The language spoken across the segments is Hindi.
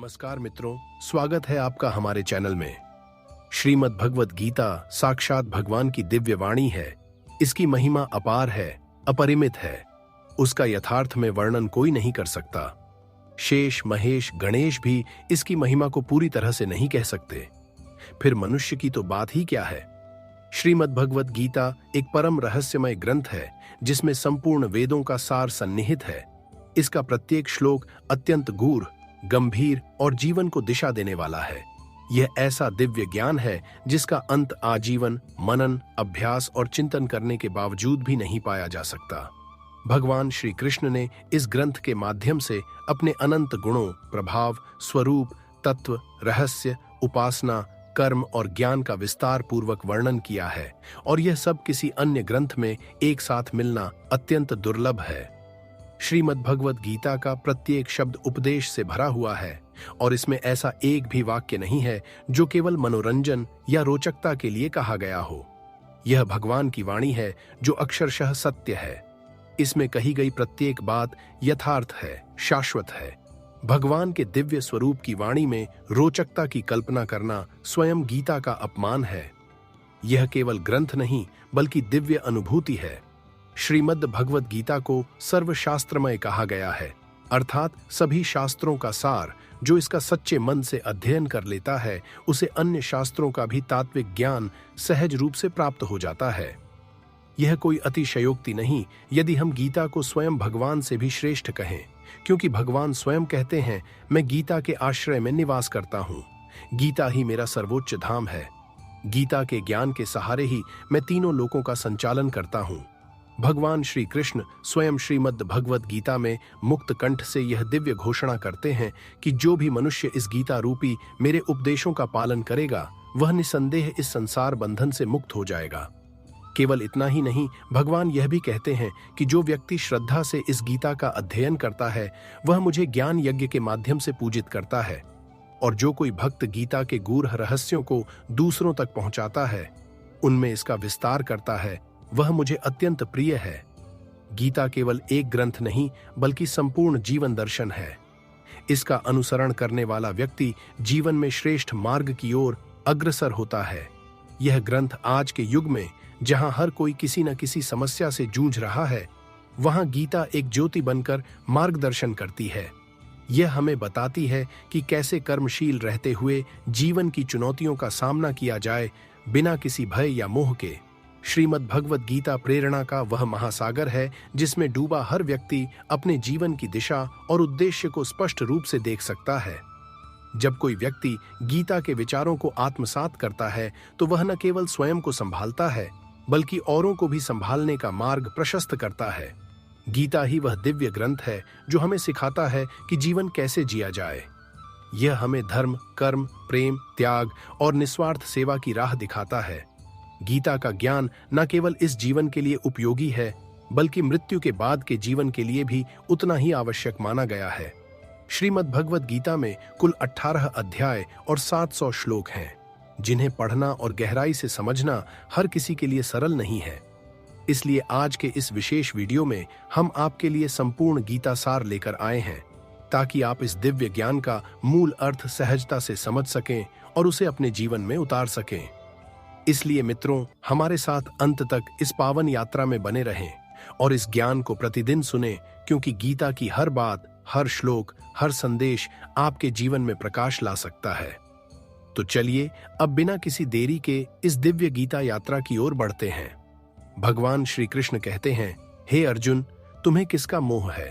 नमस्कार मित्रों, स्वागत है आपका हमारे चैनल में। श्रीमद् भगवत गीता साक्षात भगवान की दिव्य वाणी है। इसकी महिमा अपार है, अपरिमित है। उसका यथार्थ में वर्णन कोई नहीं कर सकता। शेष, महेश, गणेश भी इसकी महिमा को पूरी तरह से नहीं कह सकते। फिर मनुष्य की तो बात ही क्या है। श्रीमद् भगवत गीता एक परम रहस्यमय ग्रंथ है जिसमें संपूर्ण वेदों का सार सन्निहित है। इसका प्रत्येक श्लोक अत्यंत गूढ़, गंभीर और जीवन को दिशा देने वाला है। यह ऐसा दिव्य ज्ञान है जिसका अंत आजीवन मनन, अभ्यास और चिंतन करने के बावजूद भी नहीं पाया जा सकता। भगवान श्री कृष्ण ने इस ग्रंथ के माध्यम से अपने अनंत गुणों, प्रभाव, स्वरूप, तत्व, रहस्य, उपासना, कर्म और ज्ञान का विस्तार पूर्वक वर्णन किया है, और यह सब किसी अन्य ग्रंथ में एक साथ मिलना अत्यंत दुर्लभ है। श्रीमद् भगवत गीता का प्रत्येक शब्द उपदेश से भरा हुआ है, और इसमें ऐसा एक भी वाक्य नहीं है जो केवल मनोरंजन या रोचकता के लिए कहा गया हो। यह भगवान की वाणी है जो अक्षरशः सत्य है। इसमें कही गई प्रत्येक बात यथार्थ है, शाश्वत है। भगवान के दिव्य स्वरूप की वाणी में रोचकता की कल्पना करना स्वयं गीता का अपमान है। यह केवल ग्रंथ नहीं बल्कि दिव्य अनुभूति है। श्रीमद् भगवत गीता को सर्वशास्त्रमय कहा गया है, अर्थात सभी शास्त्रों का सार। जो इसका सच्चे मन से अध्ययन कर लेता है उसे अन्य शास्त्रों का भी तात्विक ज्ञान सहज रूप से प्राप्त हो जाता है। यह कोई अतिशयोक्ति नहीं यदि हम गीता को स्वयं भगवान से भी श्रेष्ठ कहें, क्योंकि भगवान स्वयं कहते हैं, मैं गीता के आश्रय में निवास करता हूँ। गीता ही मेरा सर्वोच्च धाम है। गीता के ज्ञान के सहारे ही मैं तीनों लोकों का संचालन करता हूँ। भगवान श्री कृष्ण स्वयं श्रीमद् भगवत गीता में मुक्त कंठ से यह दिव्य घोषणा करते हैं कि जो भी मनुष्य इस गीता रूपी मेरे उपदेशों का पालन करेगा वह निसंदेह इस संसार बंधन से मुक्त हो जाएगा। केवल इतना ही नहीं, भगवान यह भी कहते हैं कि जो व्यक्ति श्रद्धा से इस गीता का अध्ययन करता है वह मुझे ज्ञान यज्ञ के माध्यम से पूजित करता है, और जो कोई भक्त गीता के गूढ़ रहस्यों को दूसरों तक पहुंचाता है, उनमें इसका विस्तार करता है, वह मुझे अत्यंत प्रिय है। गीता केवल एक ग्रंथ नहीं बल्कि संपूर्ण जीवन दर्शन है। इसका अनुसरण करने वाला व्यक्ति जीवन में श्रेष्ठ मार्ग की ओर अग्रसर होता है। यह ग्रंथ आज के युग में जहां हर कोई किसी न किसी समस्या से जूझ रहा है, वहां गीता एक ज्योति बनकर मार्गदर्शन करती है। यह हमें बताती है कि कैसे कर्मशील रहते हुए जीवन की चुनौतियों का सामना किया जाए बिना किसी भय या मोह के। श्रीमद् भगवत गीता प्रेरणा का वह महासागर है जिसमें डूबा हर व्यक्ति अपने जीवन की दिशा और उद्देश्य को स्पष्ट रूप से देख सकता है। जब कोई व्यक्ति गीता के विचारों को आत्मसात करता है तो वह न केवल स्वयं को संभालता है बल्कि औरों को भी संभालने का मार्ग प्रशस्त करता है। गीता ही वह दिव्य ग्रंथ है जो हमें सिखाता है कि जीवन कैसे जिया जाए। यह हमें धर्म, कर्म, प्रेम, त्याग और निस्वार्थ सेवा की राह दिखाता है। गीता का ज्ञान न केवल इस जीवन के लिए उपयोगी है बल्कि मृत्यु के बाद के जीवन के लिए भी उतना ही आवश्यक माना गया है। श्रीमद् भगवत गीता में कुल 18 अध्याय और 700 श्लोक हैं, जिन्हें पढ़ना और गहराई से समझना हर किसी के लिए सरल नहीं है। इसलिए आज के इस विशेष वीडियो में हम आपके लिए संपूर्ण गीता सार लेकर आए हैं, ताकि आप इस दिव्य ज्ञान का मूल अर्थ सहजता से समझ सकें और उसे अपने जीवन में उतार सकें। इसलिए मित्रों, हमारे साथ अंत तक इस पावन यात्रा में बने रहें और इस ज्ञान को प्रतिदिन सुनें, क्योंकि गीता की हर बात, हर श्लोक, हर संदेश आपके जीवन में प्रकाश ला सकता है। तो चलिए अब बिना किसी देरी के इस दिव्य गीता यात्रा की ओर बढ़ते हैं। भगवान श्री कृष्ण कहते हैं, हे अर्जुन, तुम्हें किसका मोह है?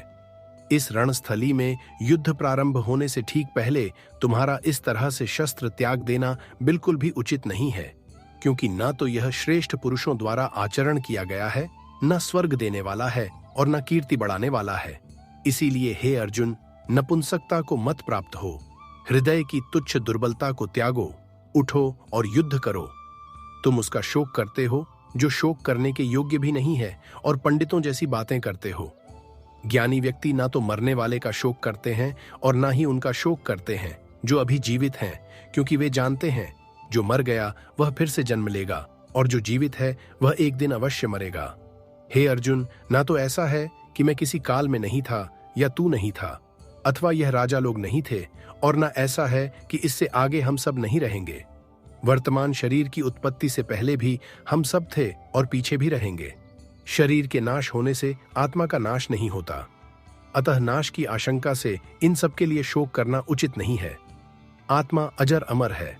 इस रणस्थली में युद्ध प्रारंभ होने से ठीक पहले तुम्हारा इस तरह से शस्त्र त्याग देना बिल्कुल भी उचित नहीं है, क्योंकि न तो यह श्रेष्ठ पुरुषों द्वारा आचरण किया गया है, न स्वर्ग देने वाला है और न कीर्ति बढ़ाने वाला है। इसीलिए हे अर्जुन, नपुंसकता को मत प्राप्त हो। हृदय की तुच्छ दुर्बलता को त्यागो, उठो और युद्ध करो। तुम उसका शोक करते हो जो शोक करने के योग्य भी नहीं है, और पंडितों जैसी बातें करते हो। ज्ञानी व्यक्ति ना तो मरने वाले का शोक करते हैं और ना ही उनका शोक करते हैं जो अभी जीवित हैं, क्योंकि वे जानते हैं जो मर गया वह फिर से जन्म लेगा, और जो जीवित है वह एक दिन अवश्य मरेगा। हे अर्जुन, ना तो ऐसा है कि मैं किसी काल में नहीं था या तू नहीं था। अथवा यह राजा लोग नहीं थे, और न ऐसा है कि इससे आगे हम सब नहीं रहेंगे। वर्तमान शरीर की उत्पत्ति से पहले भी हम सब थे और पीछे भी रहेंगे। शरीर के नाश होने से आत्मा का नाश नहीं होता, अतः नाश की आशंका से इन सब के लिए शोक करना उचित नहीं है। आत्मा अजर अमर है।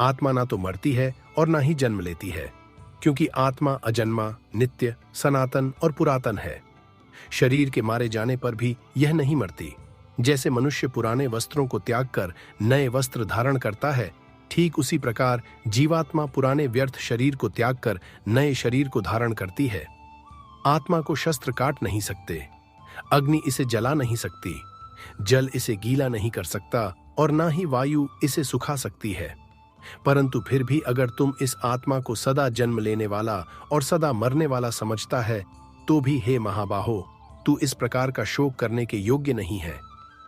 आत्मा ना तो मरती है और ना ही जन्म लेती है, क्योंकि आत्मा अजन्मा, नित्य, सनातन और पुरातन है। शरीर के मारे जाने पर भी यह नहीं मरती। जैसे मनुष्य पुराने वस्त्रों को त्याग कर नए वस्त्र धारण करता है, ठीक उसी प्रकार जीवात्मा पुराने व्यर्थ शरीर को त्याग कर नए शरीर को धारण करती है। आत्मा को शस्त्र काट नहीं सकते, अग्नि इसे जला नहीं सकती, जल इसे गीला नहीं कर सकता और ना ही वायु इसे सुखा सकती है। परंतु फिर भी अगर तुम इस आत्मा को सदा जन्म लेने वाला और सदा मरने वाला समझता है, तो भी हे महाबाहो, तू इस प्रकार का शोक करने के योग्य नहीं है,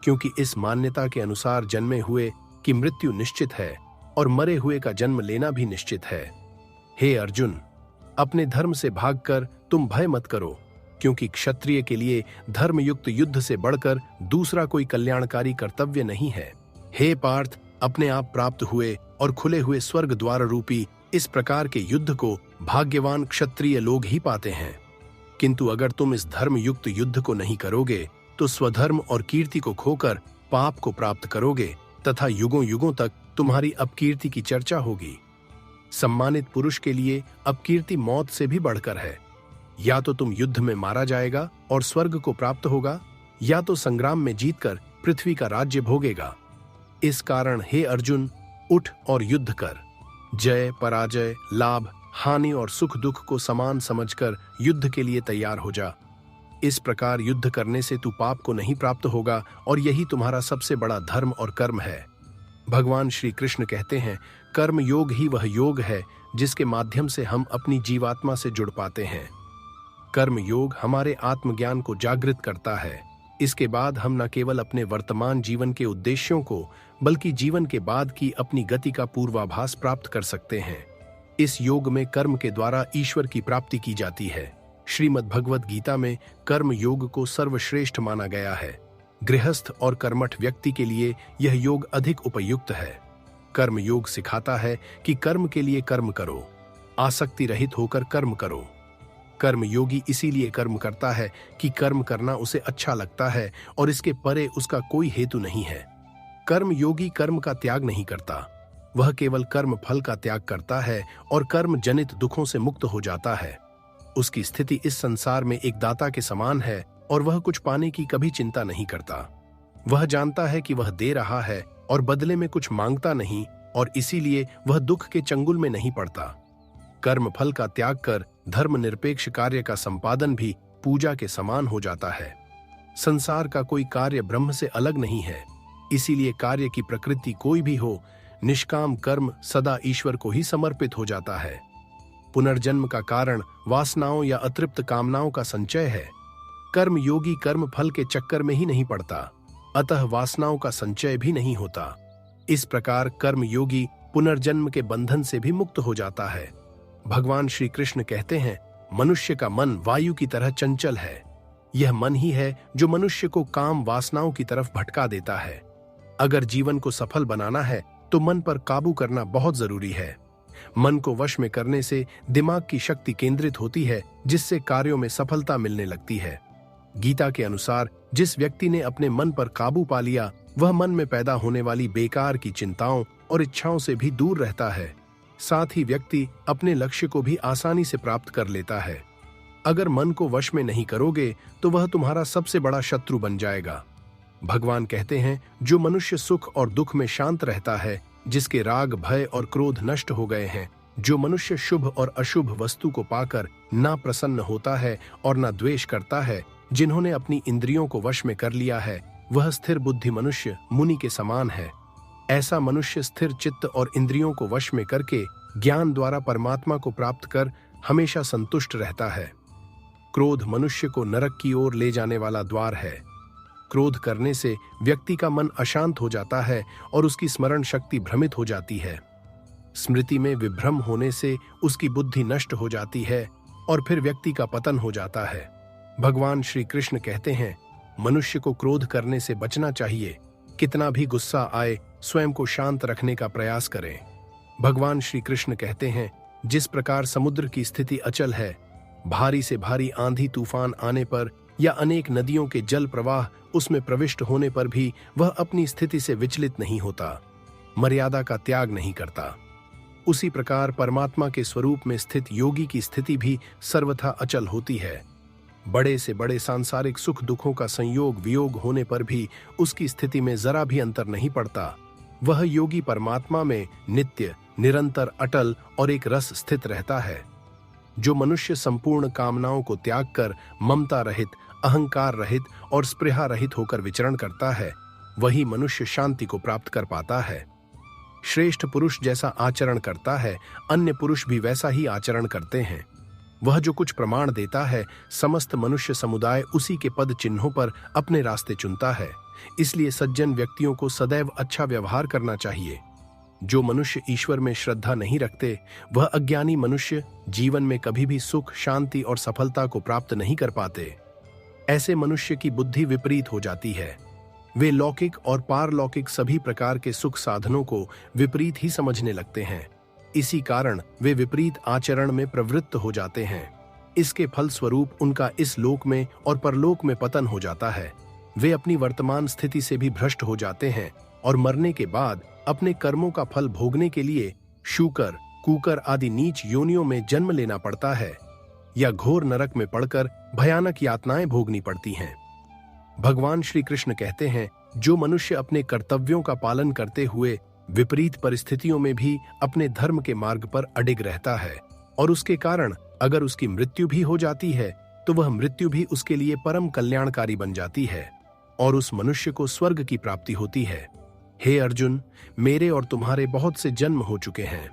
क्योंकि इस मान्यता के अनुसार जन्मे हुए की मृत्यु निश्चित है और मरे हुए का जन्म लेना भी निश्चित है। हे अर्जुन, अपने धर्म से भागकर तुम भय मत करो, क्योंकि क्षत्रिय के लिए धर्मयुक्त युद्ध से बढ़कर दूसरा कोई कल्याणकारी कर्तव्य नहीं है। हे पार्थ, अपने आप प्राप्त हुए और खुले हुए स्वर्ग द्वार रूपी इस प्रकार के युद्ध को भाग्यवान क्षत्रिय लोग ही पाते हैं। किंतु अगर तुम इस धर्मयुक्त युद्ध को नहीं करोगे तो स्वधर्म और कीर्ति को खोकर पाप को प्राप्त करोगे तथा युगों युगों तक तुम्हारी अपकीर्ति की चर्चा होगी। सम्मानित पुरुष के लिए अपकीर्ति मौत से भी बढ़कर है। या तो तुम युद्ध में मारा जाएगा और स्वर्ग को प्राप्त होगा, या तो संग्राम में जीतकर पृथ्वी का राज्य भोगेगा। इस कारण हे अर्जुन, उठ और युद्ध कर। जय पराजय, लाभ हानि और सुख दुख को समान समझकर युद्ध के लिए तैयार हो जा। इस प्रकार युद्ध करने से तू पाप को नहीं प्राप्त होगा और यही तुम्हारा सबसे बड़ा धर्म और कर्म है। भगवान श्री कृष्ण कहते हैं, कर्म योग ही वह योग है जिसके माध्यम से हम अपनी जीवात्मा से जुड़ पाते हैं। कर्म योग हमारे आत्मज्ञान को जागृत करता है। इसके बाद हम न केवल अपने वर्तमान जीवन के उद्देश्यों को, बल्कि जीवन के बाद की अपनी गति का पूर्वाभास प्राप्त कर सकते हैं। इस योग में कर्म के द्वारा ईश्वर की प्राप्ति की जाती है। श्रीमद् भगवद गीता में कर्म योग को सर्वश्रेष्ठ माना गया है। गृहस्थ और कर्मठ व्यक्ति के लिए यह योग अधिक उपयुक्त है। कर्म योग सिखाता है कि कर्म के लिए कर्म करो, आसक्ति रहित होकर कर्म करो। कर्म योगी इसीलिए कर्म करता है कि कर्म करना उसे अच्छा लगता है और इसके परे उसका कोई हेतु नहीं है। कर्म योगी कर्म का त्याग नहीं करता, वह केवल कर्म फल का त्याग करता है और कर्म जनित दुखों से मुक्त हो जाता है। उसकी स्थिति इस संसार में एक दाता के समान है और वह कुछ पाने की कभी चिंता नहीं करता। वह जानता है कि वह दे रहा है और बदले में कुछ मांगता नहीं, और इसीलिए वह दुख के चंगुल में नहीं पड़ता। कर्म फल का त्याग कर धर्मनिरपेक्ष कार्य का संपादन भी पूजा के समान हो जाता है। संसार का कोई कार्य ब्रह्म से अलग नहीं है, इसीलिए कार्य की प्रकृति कोई भी हो, निष्काम कर्म सदा ईश्वर को ही समर्पित हो जाता है। पुनर्जन्म का कारण वासनाओं या अतृप्त कामनाओं का संचय है। कर्म योगी कर्म फल के चक्कर में ही नहीं पड़ता, अतः वासनाओं का संचय भी नहीं होता। इस प्रकार कर्म योगी पुनर्जन्म के बंधन से भी मुक्त हो जाता है। भगवान श्री कृष्ण कहते हैं, मनुष्य का मन वायु की तरह चंचल है। यह मन ही है जो मनुष्य को काम वासनाओं की तरफ भटका देता है। अगर जीवन को सफल बनाना है तो मन पर काबू करना बहुत जरूरी है। मन को वश में करने से दिमाग की शक्ति केंद्रित होती है, जिससे कार्यों में सफलता मिलने लगती है। गीता के अनुसार जिस व्यक्ति ने अपने मन पर काबू पा लिया, वह मन में पैदा होने वाली बेकार की चिंताओं और इच्छाओं से भी दूर रहता है। साथ ही व्यक्ति अपने लक्ष्य को भी आसानी से प्राप्त कर लेता है। अगर मन को वश में नहीं करोगे तो वह तुम्हारा सबसे बड़ा शत्रु बन जाएगा। भगवान कहते हैं, जो मनुष्य सुख और दुख में शांत रहता है, जिसके राग भय और क्रोध नष्ट हो गए हैं, जो मनुष्य शुभ और अशुभ वस्तु को पाकर ना प्रसन्न होता है और ना द्वेष करता है, जिन्होंने अपनी इंद्रियों को वश में कर लिया है, वह स्थिर बुद्धि मनुष्य मुनि के समान है। ऐसा मनुष्य स्थिर चित्त और इंद्रियों को वश में करके ज्ञान द्वारा परमात्मा को प्राप्त कर हमेशा संतुष्ट रहता है। क्रोध मनुष्य को नरक की ओर ले जाने वाला द्वार है। क्रोध करने से व्यक्ति का मन अशांत हो जाता है और उसकी स्मरण शक्ति भ्रमित हो जाती है। स्मृति में विभ्रम होने से उसकी बुद्धि नष्ट हो जाती है और फिर व्यक्ति का पतन हो जाता है। भगवान श्री कृष्ण कहते हैं, मनुष्य को क्रोध करने से बचना चाहिए। कितना भी गुस्सा आए, स्वयं को शांत रखने का प्रयास करें। भगवान श्री कृष्ण कहते हैं, जिस प्रकार समुद्र की स्थिति अचल है, भारी से भारी आंधी तूफान आने पर या अनेक नदियों के जल प्रवाह उसमें प्रविष्ट होने पर भी वह अपनी स्थिति से विचलित नहीं होता, मर्यादा का त्याग नहीं करता, उसी प्रकार परमात्मा के स्वरूप में स्थित योगी की स्थिति भी सर्वथा अचल होती है। बड़े से बड़े सांसारिक सुख दुखों का संयोग वियोग होने पर भी उसकी स्थिति में जरा भी अंतर नहीं पड़ता। वह योगी परमात्मा में नित्य, निरंतर, अटल और एक रस स्थित रहता है। जो मनुष्य संपूर्ण कामनाओं को त्याग कर ममता रहित, अहंकार रहित और स्पृहा रहित होकर विचरण करता है, वही मनुष्य शांति को प्राप्त कर पाता है। श्रेष्ठ पुरुष जैसा आचरण करता है, अन्य पुरुष भी वैसा ही आचरण करते हैं। वह जो कुछ प्रमाण देता है, समस्त मनुष्य समुदाय उसी के पद चिन्हों पर अपने रास्ते चुनता है। इसलिए सज्जन व्यक्तियों को सदैव अच्छा व्यवहार करना चाहिए। जो मनुष्य ईश्वर में श्रद्धा नहीं रखते, वह अज्ञानी मनुष्य जीवन में कभी भी सुख, शांति और सफलता को प्राप्त नहीं कर पाते। ऐसे मनुष्य की बुद्धि विपरीत हो जाती है। वे लौकिक और पारलौकिक सभी प्रकार के सुख साधनों को विपरीत ही समझने लगते हैं। इसी कारण वे विपरीत आचरण में प्रवृत्त हो जाते हैं। इसके फल स्वरूप उनका इस लोक में और परलोक में पतन हो जाता है। वे अपनी वर्तमान स्थिति से भी भ्रष्ट हो जाते हैं और मरने के बाद अपने कर्मों का फल भोगने के लिए शूकर, कूकर आदि नीच योनियों में जन्म लेना पड़ता है या घोर नरक में पड़कर भयानक यातनाएं भोगनी पड़ती हैं। भगवान श्री कृष्ण कहते हैं, जो मनुष्य अपने कर्तव्यों का पालन करते हुए विपरीत परिस्थितियों में भी अपने धर्म के मार्ग पर अडिग रहता है और उसके कारण अगर उसकी मृत्यु भी हो जाती है तो वह मृत्यु भी उसके लिए परम कल्याणकारी बन जाती है और उस मनुष्य को स्वर्ग की प्राप्ति होती है। हे अर्जुन, मेरे और तुम्हारे बहुत से जन्म हो चुके हैं।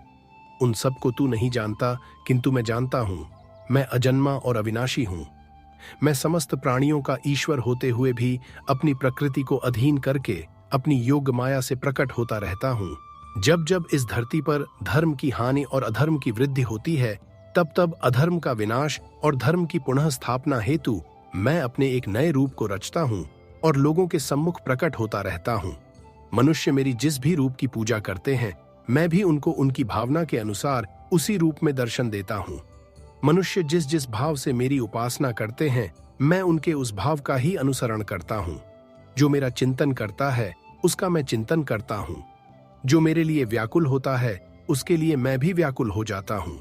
उन सबको तू नहीं जानता, किंतु मैं जानता हूं। मैं अजन्मा और अविनाशी हूं। मैं समस्त प्राणियों का ईश्वर होते हुए भी अपनी प्रकृति को अधीन करके अपनी योग माया से प्रकट होता रहता हूं। जब जब इस धरती पर धर्म की हानि और अधर्म की वृद्धि होती है, तब तब अधर्म का विनाश और धर्म की पुनः स्थापना हेतु मैं अपने एक नए रूप को रचता हूं और लोगों के सम्मुख प्रकट होता रहता हूं। मनुष्य मेरी जिस भी रूप की पूजा करते हैं, मैं भी उनको उनकी भावना के अनुसार उसी रूप में दर्शन देता हूं। मनुष्य जिस जिस भाव से मेरी उपासना करते हैं, मैं उनके उस भाव का ही अनुसरण करता हूं। जो मेरा चिंतन करता है, उसका मैं चिंतन करता हूं। जो मेरे लिए व्याकुल होता है, उसके लिए मैं भी व्याकुल हो जाता हूं।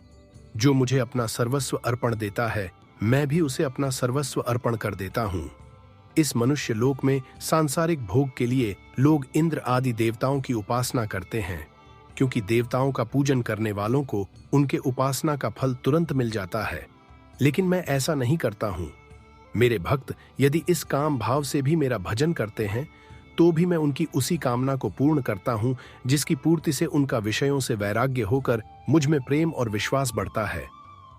जो मुझे अपना सर्वस्व अर्पण देता है, मैं भी उसे अपना सर्वस्व अर्पण कर देता हूं। इस मनुष्य लोक में सांसारिक भोग के लिए लोग इंद्र आदि देवताओं की उपासना करते हैं, क्योंकि देवताओं का पूजन करने वालों को उनके उपासना का फल तुरंत मिल जाता है। लेकिन मैं ऐसा नहीं करता हूं। मेरे भक्त यदि इस काम भाव से भी मेरा भजन करते हैं, तो भी मैं उनकी उसी कामना को पूर्ण करता हूं, जिसकी पूर्ति से उनका विषयों से वैराग्य होकर मुझ में प्रेम और विश्वास बढ़ता है।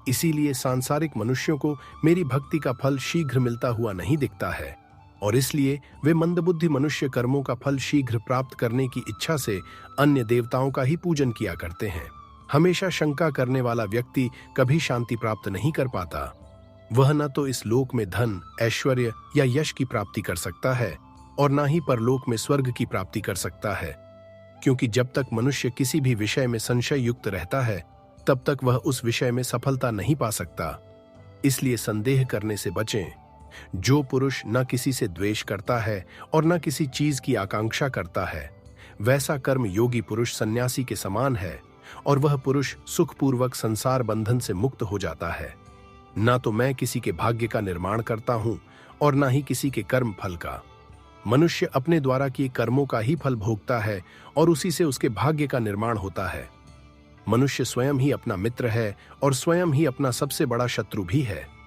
इसीलिए सांसारिक मनुष्यों को मेरी भक्ति का फल शीघ्र मिलता हुआ नहीं दिखता है और इसलिए वे मंदबुद्धि मनुष्य कर्मों का फल शीघ्र प्राप्त करने की इच्छा से अन्य देवताओं का ही पूजन किया करते हैं। हमेशा शंका करने वाला व्यक्ति कभी शांति प्राप्त नहीं कर पाता। वह न तो इस लोक में धन, ऐश्वर्य या यश की प्राप्ति कर सकता है और न ही परलोक में स्वर्ग की प्राप्ति कर सकता है, क्योंकि जब तक मनुष्य किसी भी विषय में संशय युक्त रहता है, तब तक वह उस विषय में सफलता नहीं पा सकता। इसलिए संदेह करने से बचें। जो पुरुष न किसी से द्वेष करता है और न किसी चीज की आकांक्षा करता है, वैसा कर्म योगी पुरुष सन्यासी के समान है और वह पुरुष सुखपूर्वक संसार बंधन से मुक्त हो जाता है। ना तो मैं किसी के भाग्य का निर्माण करता हूं और ना ही किसी के कर्म फल का। मनुष्य अपने द्वारा किए कर्मों का ही फल भोगता है और उसी से उसके भाग्य का निर्माण होता है। मनुष्य स्वयं ही अपना मित्र है और स्वयं ही अपना सबसे बड़ा शत्रु भी है।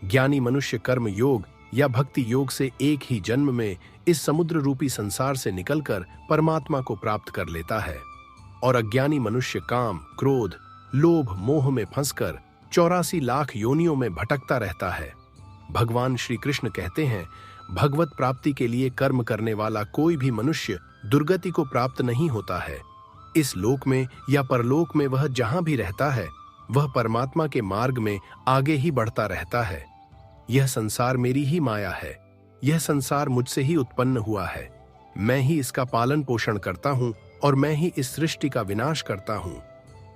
ज्ञानी मनुष्य कर्म योग या भक्ति योग से एक ही जन्म में इस समुद्र रूपी संसार से निकलकर परमात्मा को प्राप्त कर लेता है और अज्ञानी मनुष्य काम, क्रोध, लोभ, मोह में फंसकर 84 लाख योनियों में भटकता रहता है। भगवान श्री कृष्ण कहते हैं, भगवत प्राप्ति के लिए कर्म करने वाला कोई भी मनुष्य दुर्गति को प्राप्त नहीं होता है। इस लोक में या परलोक में वह जहां भी रहता है, वह परमात्मा के मार्ग में आगे ही बढ़ता रहता है। यह संसार मेरी ही माया है। यह संसार मुझसे ही उत्पन्न हुआ है। मैं ही इसका पालन पोषण करता हूँ और मैं ही इस सृष्टि का विनाश करता हूँ।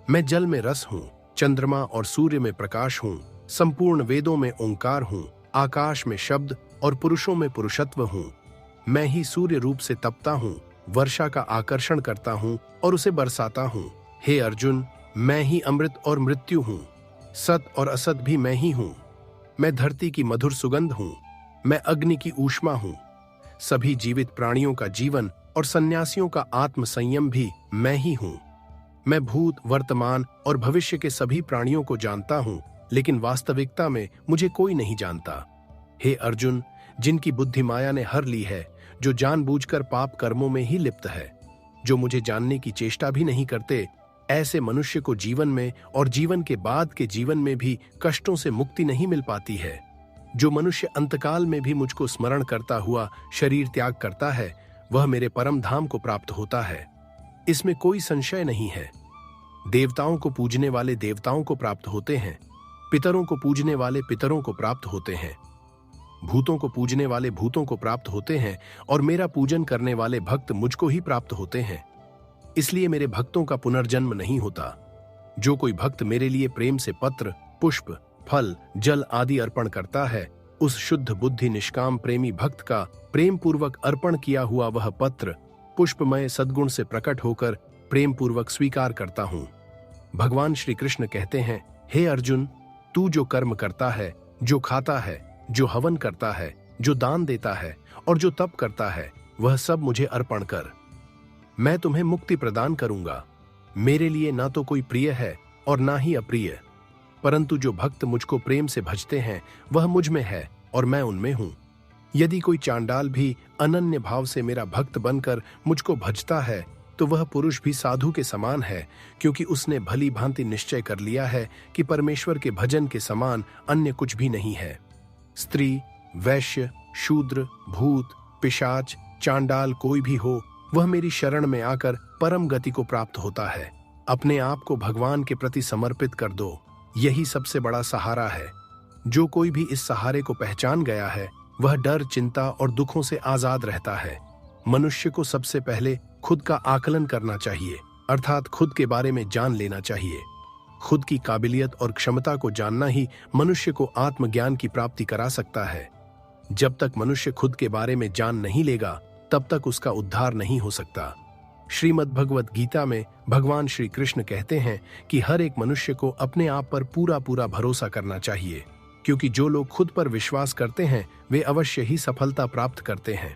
मैं जल में रस हूँ, चंद्रमा और सूर्य में प्रकाश हूँ, संपूर्ण वेदों में ओंकार हूँ, आकाश में शब्द और पुरुषों में पुरुषत्व हूँ। मैं ही सूर्य रूप से तपता हूँ, वर्षा का आकर्षण करता हूँ और उसे बरसाता हूँ। हे अर्जुन, मैं ही अमृत और मृत्यु हूँ, सत और असत भी मैं ही हूँ। मैं धरती की मधुर सुगंध हूँ, मैं अग्नि की ऊष्मा हूँ। सभी जीवित प्राणियों का जीवन और सन्यासियों का आत्म संयम भी मैं ही हूँ। मैं भूत, वर्तमान और भविष्य के सभी प्राणियों को जानता हूँ, लेकिन वास्तविकता में मुझे कोई नहीं जानता। हे अर्जुन, जिनकी बुद्धि माया ने हर ली है, जो जानबूझकर पाप कर्मों में ही लिप्त है, जो मुझे जानने की चेष्टा भी नहीं करते, ऐसे मनुष्य को जीवन में और जीवन के बाद के जीवन में भी कष्टों से मुक्ति नहीं मिल पाती है। जो मनुष्य अंतकाल में भी मुझको स्मरण करता हुआ शरीर त्याग करता है, वह मेरे परम धाम को प्राप्त होता है। इसमें कोई संशय नहीं है। देवताओं को पूजने वाले देवताओं को प्राप्त होते हैं, पितरों को पूजने वाले पितरों को प्राप्त होते हैं, भूतों को पूजने वाले भूतों को प्राप्त होते हैं और मेरा पूजन करने वाले भक्त मुझको ही प्राप्त होते हैं। इसलिए मेरे भक्तों का पुनर्जन्म नहीं होता। जो कोई भक्त मेरे लिए प्रेम से पत्र, पुष्प, फल, जल आदि अर्पण करता है, उस शुद्ध बुद्धि निष्काम प्रेमी भक्त का प्रेम पूर्वक अर्पण किया हुआ वह पत्र पुष्पमय सद्गुण से प्रकट होकर प्रेम पूर्वक स्वीकार करता हूं। भगवान श्री कृष्ण कहते हैं, हे अर्जुन, तू जो कर्म करता है, जो खाता है, जो हवन करता है, जो दान देता है और जो तप करता है, वह सब मुझे अर्पण कर। मैं तुम्हें मुक्ति प्रदान करूंगा। मेरे लिए ना तो कोई प्रिय है और ना ही अप्रिय, परंतु जो भक्त मुझको प्रेम से भजते हैं वह मुझ में है और मैं उनमें हूं। यदि कोई चांडाल भी अनन्य भाव से मेरा भक्त बनकर मुझको भजता है, तो वह पुरुष भी साधु के समान है, क्योंकि उसने भली भांति निश्चय कर लिया है कि परमेश्वर के भजन के समान अन्य कुछ भी नहीं है। स्त्री, वैश्य, शूद्र, भूत, पिशाच, चांडाल कोई भी हो, वह मेरी शरण में आकर परम गति को प्राप्त होता है। अपने आप को भगवान के प्रति समर्पित कर दो, यही सबसे बड़ा सहारा है। जो कोई भी इस सहारे को पहचान गया है, वह डर, चिंता और दुखों से आजाद रहता है। मनुष्य को सबसे पहले खुद का आकलन करना चाहिए, अर्थात खुद के बारे में जान लेना चाहिए। खुद की काबिलियत और क्षमता को जानना ही मनुष्य को आत्मज्ञान की प्राप्ति करा सकता है। जब तक मनुष्य खुद के बारे में जान नहीं लेगा, तब तक उसका उद्धार नहीं हो सकता। श्रीमद् भगवत गीता में भगवान श्री कृष्ण कहते हैं कि हर एक मनुष्य को अपने आप पर पूरा पूरा भरोसा करना चाहिए, क्योंकि जो लोग खुद पर विश्वास करते हैं वे अवश्य ही सफलता प्राप्त करते हैं।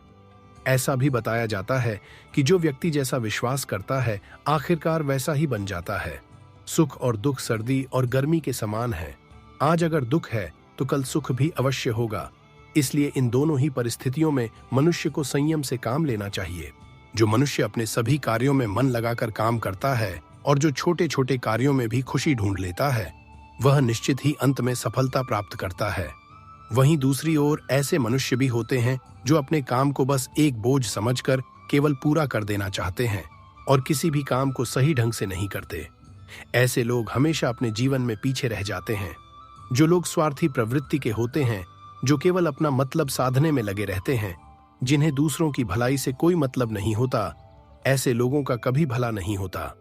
ऐसा भी बताया जाता है कि जो व्यक्ति जैसा विश्वास करता है, आखिरकार वैसा ही बन जाता है। सुख और दुख सर्दी और गर्मी के समान है। आज अगर दुख है तो कल सुख भी अवश्य होगा। इसलिए इन दोनों ही परिस्थितियों में मनुष्य को संयम से काम लेना चाहिए। जो मनुष्य अपने सभी कार्यों में मन लगाकर काम करता है और जो छोटे छोटे कार्यों में भी खुशी ढूंढ लेता है, वह निश्चित ही अंत में सफलता प्राप्त करता है। वहीं दूसरी ओर ऐसे मनुष्य भी होते हैं जो अपने काम को बस एक बोझ समझकर केवल पूरा कर देना चाहते हैं और किसी भी काम को सही ढंग से नहीं करते। ऐसे लोग हमेशा अपने जीवन में पीछे रह जाते हैं। जो लोग स्वार्थी प्रवृत्ति के होते हैं, जो केवल अपना मतलब साधने में लगे रहते हैं, जिन्हें दूसरों की भलाई से कोई मतलब नहीं होता, ऐसे लोगों का कभी भला नहीं होता।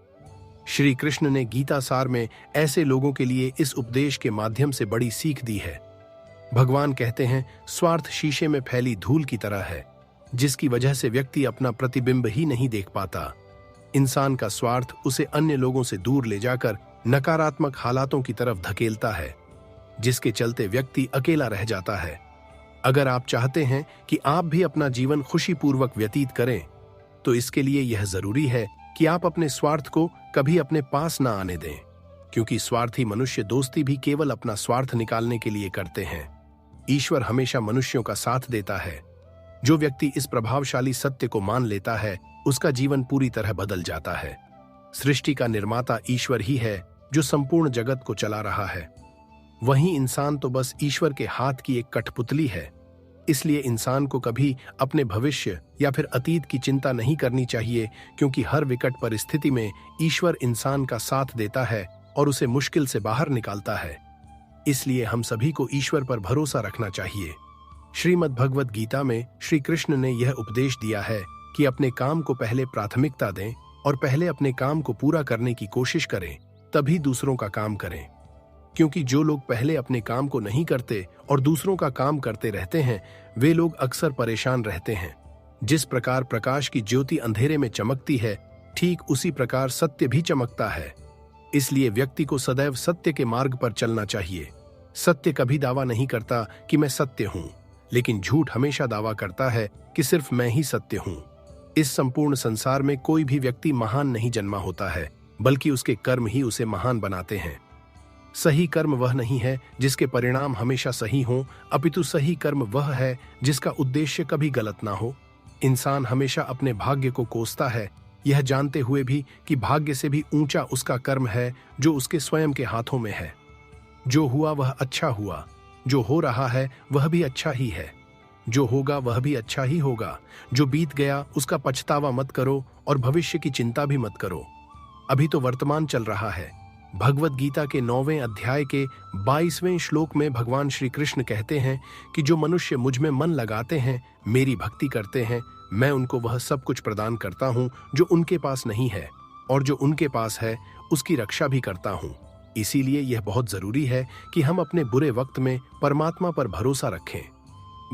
श्री कृष्ण ने गीता सार में ऐसे लोगों के लिए इस उपदेश के माध्यम से बड़ी सीख दी है। भगवान कहते हैं, स्वार्थ शीशे में फैली धूल की तरह है, जिसकी वजह से व्यक्ति अपना प्रतिबिंब ही नहीं देख पाता। इंसान का स्वार्थ उसे अन्य लोगों से दूर ले जाकर नकारात्मक हालातों की तरफ धकेलता है, जिसके चलते व्यक्ति अकेला रह जाता है। अगर आप चाहते हैं कि आप भी अपना जीवन खुशीपूर्वक व्यतीत करें, तो इसके लिए यह जरूरी है कि आप अपने स्वार्थ को कभी अपने पास ना आने दें, क्योंकि स्वार्थी मनुष्य दोस्ती भी केवल अपना स्वार्थ निकालने के लिए करते हैं। ईश्वर हमेशा मनुष्यों का साथ देता है। जो व्यक्ति इस प्रभावशाली सत्य को मान लेता है, उसका जीवन पूरी तरह बदल जाता है। सृष्टि का निर्माता ईश्वर ही है, जो संपूर्ण जगत को चला रहा है। वहीं इंसान तो बस ईश्वर के हाथ की एक कठपुतली है। इसलिए इंसान को कभी अपने भविष्य या फिर अतीत की चिंता नहीं करनी चाहिए, क्योंकि हर विकट परिस्थिति में ईश्वर इंसान का साथ देता है और उसे मुश्किल से बाहर निकालता है। इसलिए हम सभी को ईश्वर पर भरोसा रखना चाहिए। श्रीमद् भगवत गीता में श्री कृष्ण ने यह उपदेश दिया है कि अपने काम को पहले प्राथमिकता दें और पहले अपने काम को पूरा करने की कोशिश करें, तभी दूसरों का काम करें। क्योंकि जो लोग पहले अपने काम को नहीं करते और दूसरों का काम करते रहते हैं, वे लोग अक्सर परेशान रहते हैं। जिस प्रकार प्रकाश की ज्योति अंधेरे में चमकती है, ठीक उसी प्रकार सत्य भी चमकता है। इसलिए व्यक्ति को सदैव सत्य के मार्ग पर चलना चाहिए। सत्य कभी दावा नहीं करता कि मैं सत्य हूं, लेकिन झूठ हमेशा दावा करता है कि सिर्फ मैं ही सत्य हूं। इस संपूर्ण संसार में कोई भी व्यक्ति महान नहीं जन्मा होता है, बल्कि उसके कर्म ही उसे महान बनाते हैं। सही कर्म वह नहीं है जिसके परिणाम हमेशा सही हों, अपितु सही कर्म वह है जिसका उद्देश्य कभी गलत ना हो। इंसान हमेशा अपने भाग्य को कोसता है, यह जानते हुए भी कि भाग्य से भी ऊंचा उसका कर्म है जो उसके स्वयं के हाथों में है। जो हुआ वह अच्छा हुआ, जो हो रहा है वह भी अच्छा ही है, जो होगा वह भी अच्छा ही होगा। जो बीत गया उसका पछतावा मत करो और भविष्य की चिंता भी मत करो। अभी तो वर्तमान चल रहा है। भगवत गीता के 9वें अध्याय के 22वें श्लोक में भगवान श्री कृष्ण कहते हैं कि जो मनुष्य मुझ में मन लगाते हैं, मेरी भक्ति करते हैं, मैं उनको वह सब कुछ प्रदान करता हूँ जो उनके पास नहीं है, और जो उनके पास है उसकी रक्षा भी करता हूँ। इसीलिए यह बहुत जरूरी है कि हम अपने बुरे वक्त में परमात्मा पर भरोसा रखें।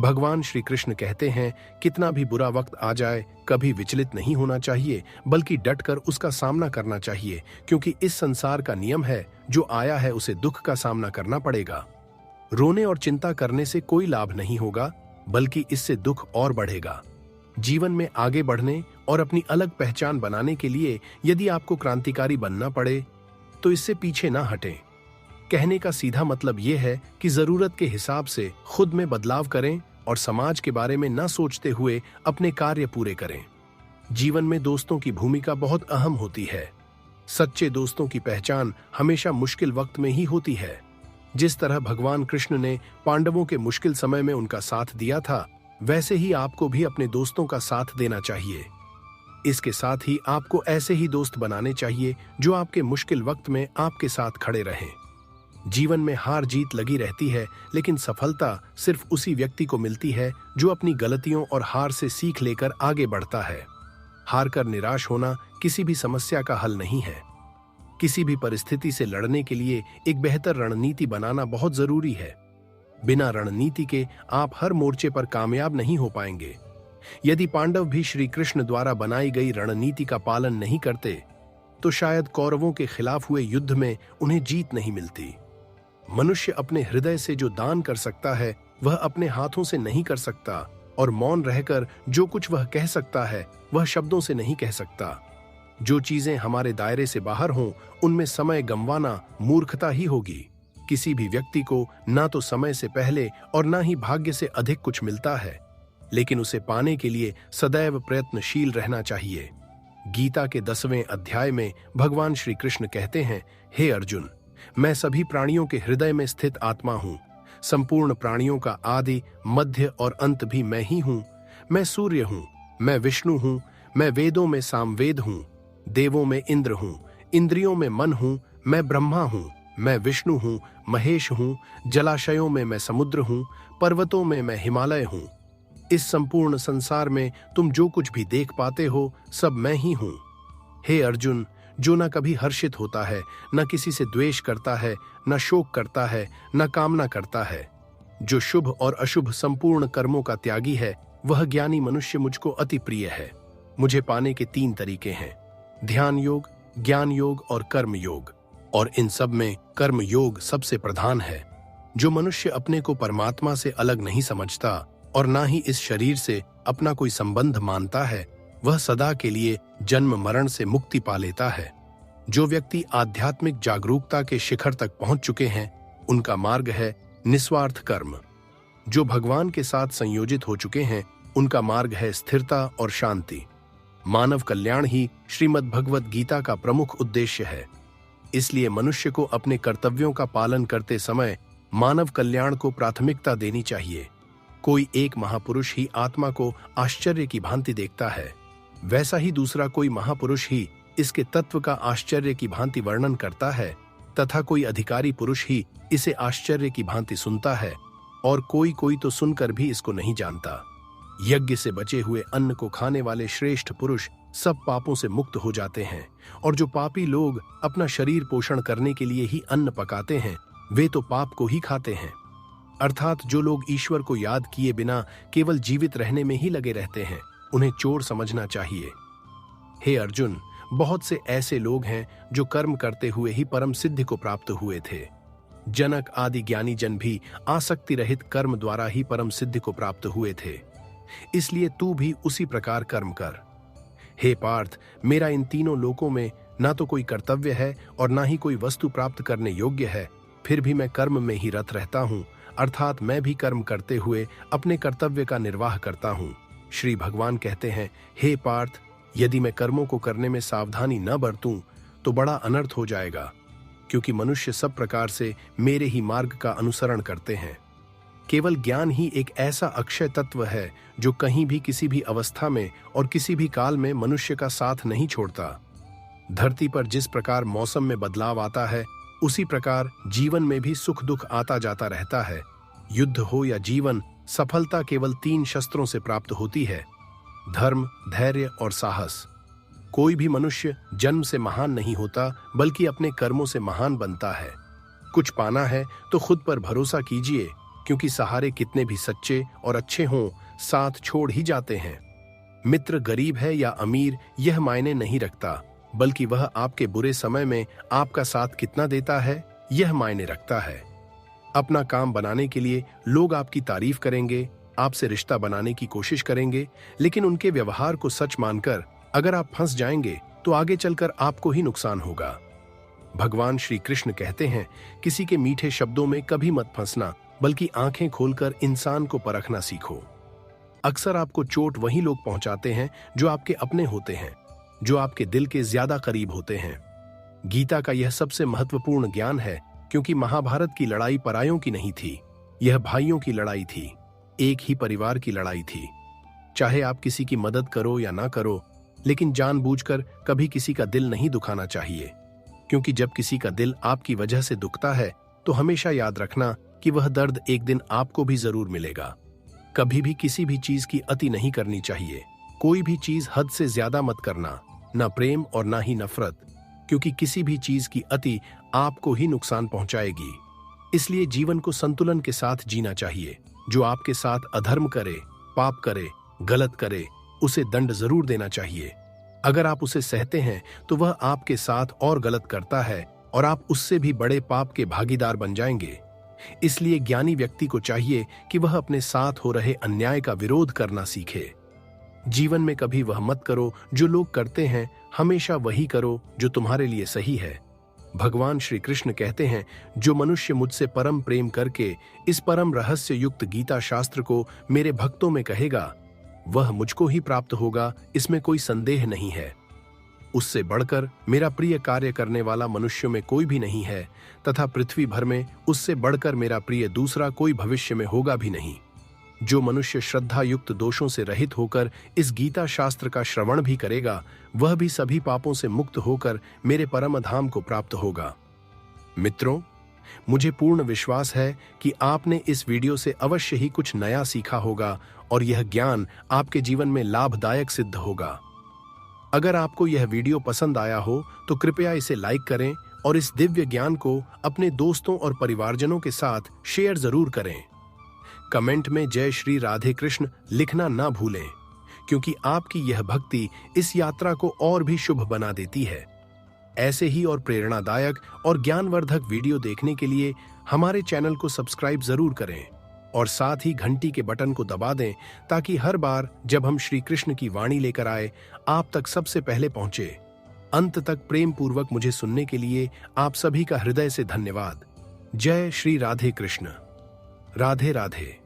भगवान श्री कृष्ण कहते हैं, कितना भी बुरा वक्त आ जाए, कभी विचलित नहीं होना चाहिए, बल्कि डटकर उसका सामना करना चाहिए, क्योंकि इस संसार का नियम है, जो आया है उसे दुख का सामना करना पड़ेगा। रोने और चिंता करने से कोई लाभ नहीं होगा, बल्कि इससे दुख और बढ़ेगा। जीवन में आगे बढ़ने और अपनी अलग पहचान बनाने के लिए यदि आपको क्रांतिकारी बनना पड़े, तो इससे पीछे ना हटें। कहने का सीधा मतलब यह है कि जरूरत के हिसाब से खुद में बदलाव करें और समाज के बारे में न सोचते हुए अपने कार्य पूरे करें। जीवन में दोस्तों की भूमिका बहुत अहम होती है। सच्चे दोस्तों की पहचान हमेशा मुश्किल वक्त में ही होती है। जिस तरह भगवान कृष्ण ने पांडवों के मुश्किल समय में उनका साथ दिया था, वैसे ही आपको भी अपने दोस्तों का साथ देना चाहिए। इसके साथ ही आपको ऐसे ही दोस्त बनाने चाहिए जो आपके मुश्किल वक्त में आपके साथ खड़े रहें। जीवन में हार जीत लगी रहती है, लेकिन सफलता सिर्फ उसी व्यक्ति को मिलती है जो अपनी गलतियों और हार से सीख लेकर आगे बढ़ता है। हार कर निराश होना किसी भी समस्या का हल नहीं है। किसी भी परिस्थिति से लड़ने के लिए एक बेहतर रणनीति बनाना बहुत जरूरी है। बिना रणनीति के आप हर मोर्चे पर कामयाब नहीं हो पाएंगे। यदि पांडव भी श्री कृष्ण द्वारा बनाई गई रणनीति का पालन नहीं करते, तो शायद कौरवों के खिलाफ हुए युद्ध में उन्हें जीत नहीं मिलती। मनुष्य अपने हृदय से जो दान कर सकता है, वह अपने हाथों से नहीं कर सकता, और मौन रहकर जो कुछ वह कह सकता है, वह शब्दों से नहीं कह सकता। जो चीजें हमारे दायरे से बाहर हों, उनमें समय गंवाना मूर्खता ही होगी। किसी भी व्यक्ति को ना तो समय से पहले और ना ही भाग्य से अधिक कुछ मिलता है, लेकिन उसे पाने के लिए सदैव प्रयत्नशील रहना चाहिए। गीता के 10वें अध्याय में भगवान श्री कृष्ण कहते हैं, हे अर्जुन, मैं सभी प्राणियों के हृदय में स्थित आत्मा हूँ। संपूर्ण प्राणियों का आदि, मध्य और अंत भी मैं ही हूँ। मैं सूर्य हूँ, मैं विष्णु हूँ, मैं वेदों में सामवेद हूँ, देवों में इंद्र हूँ, इंद्रियों में मन हूँ, मैं ब्रह्मा हूँ, मैं विष्णु हूँ, महेश हूँ, जलाशयों में मैं समुद्र हूँ, पर्वतों में मैं हिमालय हूँ। इस संपूर्ण संसार में तुम जो कुछ भी देख पाते हो, सब मैं ही हूँ। हे अर्जुन, जो न कभी हर्षित होता है, न किसी से द्वेष करता है, न शोक करता है, न कामना करता है, जो शुभ और अशुभ संपूर्ण कर्मों का त्यागी है, वह ज्ञानी मनुष्य मुझको अति प्रिय है। मुझे पाने के 3 तरीके हैं, ध्यान योग, ज्ञान योग और कर्म योग, और इन सब में कर्म योग सबसे प्रधान है। जो मनुष्य अपने को परमात्मा से अलग नहीं समझता और ना ही इस शरीर से अपना कोई संबंध मानता है, वह सदा के लिए जन्म मरण से मुक्ति पा लेता है। जो व्यक्ति आध्यात्मिक जागरूकता के शिखर तक पहुंच चुके हैं, उनका मार्ग है निस्वार्थ कर्म। जो भगवान के साथ संयोजित हो चुके हैं, उनका मार्ग है स्थिरता और शांति। मानव कल्याण ही श्रीमद् भगवत गीता का प्रमुख उद्देश्य है। इसलिए मनुष्य को अपने कर्तव्यों का पालन करते समय मानव कल्याण को प्राथमिकता देनी चाहिए। कोई एक महापुरुष ही आत्मा को आश्चर्य की भांति देखता है, वैसा ही दूसरा कोई महापुरुष ही इसके तत्व का आश्चर्य की भांति वर्णन करता है, तथा कोई अधिकारी पुरुष ही इसे आश्चर्य की भांति सुनता है। और कोई कोई तो सुनकर भी इसको नहीं जानता। यज्ञ से बचे हुए अन्न को खाने वाले श्रेष्ठ पुरुष सब पापों से मुक्त हो जाते हैं, और जो पापी लोग अपना शरीर पोषण करने के लिए ही अन्न पकाते हैं वे तो पाप को ही खाते हैं। अर्थात जो लोग ईश्वर को याद किए बिना केवल जीवित रहने में ही लगे रहते हैं उन्हें चोर समझना चाहिए। हे अर्जुन, बहुत से ऐसे लोग हैं जो कर्म करते हुए ही परम सिद्धि को प्राप्त हुए थे। जनक आदि ज्ञानी जन भी आसक्ति रहित कर्म द्वारा ही परम सिद्धि को प्राप्त हुए थे। इसलिए तू भी उसी प्रकार कर्म कर। हे पार्थ, मेरा इन तीनों लोकों में ना तो कोई कर्तव्य है और ना ही कोई वस्तु प्राप्त करने योग्य है, फिर भी मैं कर्म में ही रत रहता हूं, अर्थात मैं भी कर्म करते हुए अपने कर्तव्य का निर्वाह करता हूं। श्री भगवान कहते हैं, हे पार्थ, यदि मैं कर्मों को करने में सावधानी न बरतूं तो बड़ा अनर्थ हो जाएगा, क्योंकि मनुष्य सब प्रकार से मेरे ही मार्ग का अनुसरण करते हैं। केवल ज्ञान ही एक ऐसा अक्षय तत्व है जो कहीं भी किसी भी अवस्था में और किसी भी काल में मनुष्य का साथ नहीं छोड़ता। धरती पर जिस प्रकार मौसम में बदलाव आता है उसी प्रकार जीवन में भी सुख दुख आता जाता रहता है। युद्ध हो या जीवन, सफलता केवल 3 शस्त्रों से प्राप्त होती है: धर्म, धैर्य और साहस। कोई भी मनुष्य जन्म से महान नहीं होता बल्कि अपने कर्मों से महान बनता है। कुछ पाना है तो खुद पर भरोसा कीजिए, क्योंकि सहारे कितने भी सच्चे और अच्छे हों साथ छोड़ ही जाते हैं। मित्र गरीब है या अमीर यह मायने नहीं रखता, बल्कि वह आपके बुरे समय में आपका साथ कितना देता है यह मायने रखता है। अपना काम बनाने के लिए लोग आपकी तारीफ करेंगे, आपसे रिश्ता बनाने की कोशिश करेंगे, लेकिन उनके व्यवहार को सच मानकर अगर आप फंस जाएंगे तो आगे चलकर आपको ही नुकसान होगा। भगवान श्री कृष्ण कहते हैं, किसी के मीठे शब्दों में कभी मत फंसना, बल्कि आंखें खोलकर इंसान को परखना सीखो। अक्सर आपको चोट वही लोग पहुंचाते हैं जो आपके अपने होते हैं, जो आपके दिल के ज्यादा करीब होते हैं। गीता का यह सबसे महत्वपूर्ण ज्ञान है, क्योंकि महाभारत की लड़ाई परायों की नहीं थी, यह भाइयों की लड़ाई थी, एक ही परिवार की लड़ाई थी। चाहे आप किसी की मदद करो या ना करो, लेकिन जानबूझकर कभी किसी का दिल नहीं दुखाना चाहिए, क्योंकि जब किसी का दिल आपकी वजह से दुखता है तो हमेशा याद रखना कि वह दर्द एक दिन आपको भी जरूर मिलेगा। कभी भी किसी भी चीज की अति नहीं करनी चाहिए। कोई भी चीज हद से ज्यादा मत करना, ना प्रेम और ना ही नफरत, क्योंकि किसी भी चीज की अति आपको ही नुकसान पहुंचाएगी। इसलिए जीवन को संतुलन के साथ जीना चाहिए। जो आपके साथ अधर्म करे, पाप करे, गलत करे, उसे दंड जरूर देना चाहिए। अगर आप उसे सहते हैं तो वह आपके साथ और गलत करता है और आप उससे भी बड़े पाप के भागीदार बन जाएंगे। इसलिए ज्ञानी व्यक्ति को चाहिए कि वह अपने साथ हो रहे अन्याय का विरोध करना सीखे। जीवन में कभी वह मत करो जो लोग करते हैं, हमेशा वही करो जो तुम्हारे लिए सही है। भगवान श्री कृष्ण कहते हैं, जो मनुष्य मुझसे परम प्रेम करके इस परम रहस्य युक्त गीता शास्त्र को मेरे भक्तों में कहेगा, वह मुझको ही प्राप्त होगा, इसमें कोई संदेह नहीं है। उससे बढ़कर मेरा प्रिय कार्य करने वाला मनुष्यों में कोई भी नहीं है, तथा पृथ्वी भर में उससे बढ़कर मेरा प्रिय दूसरा कोई भविष्य में होगा भी नहीं। जो मनुष्य श्रद्धा युक्त दोषों से रहित होकर इस गीता शास्त्र का श्रवण भी करेगा, वह भी सभी पापों से मुक्त होकर मेरे परम धाम को प्राप्त होगा। मित्रों, मुझे पूर्ण विश्वास है कि आपने इस वीडियो से अवश्य ही कुछ नया सीखा होगा और यह ज्ञान आपके जीवन में लाभदायक सिद्ध होगा। अगर आपको यह वीडियो पसंद आया हो तो कृपया इसे लाइक करें और इस दिव्य ज्ञान को अपने दोस्तों और परिवारजनों के साथ शेयर जरूर करें। कमेंट में जय श्री राधे कृष्ण लिखना ना भूलें, क्योंकि आपकी यह भक्ति इस यात्रा को और भी शुभ बना देती है। ऐसे ही और प्रेरणादायक और ज्ञानवर्धक वीडियो देखने के लिए हमारे चैनल को सब्सक्राइब जरूर करें और साथ ही घंटी के बटन को दबा दें, ताकि हर बार जब हम श्री कृष्ण की वाणी लेकर आए आप तक सबसे पहले पहुंचे। अंत तक प्रेम पूर्वक मुझे सुनने के लिए आप सभी का हृदय से धन्यवाद। जय श्री राधे कृष्ण। राधे राधे।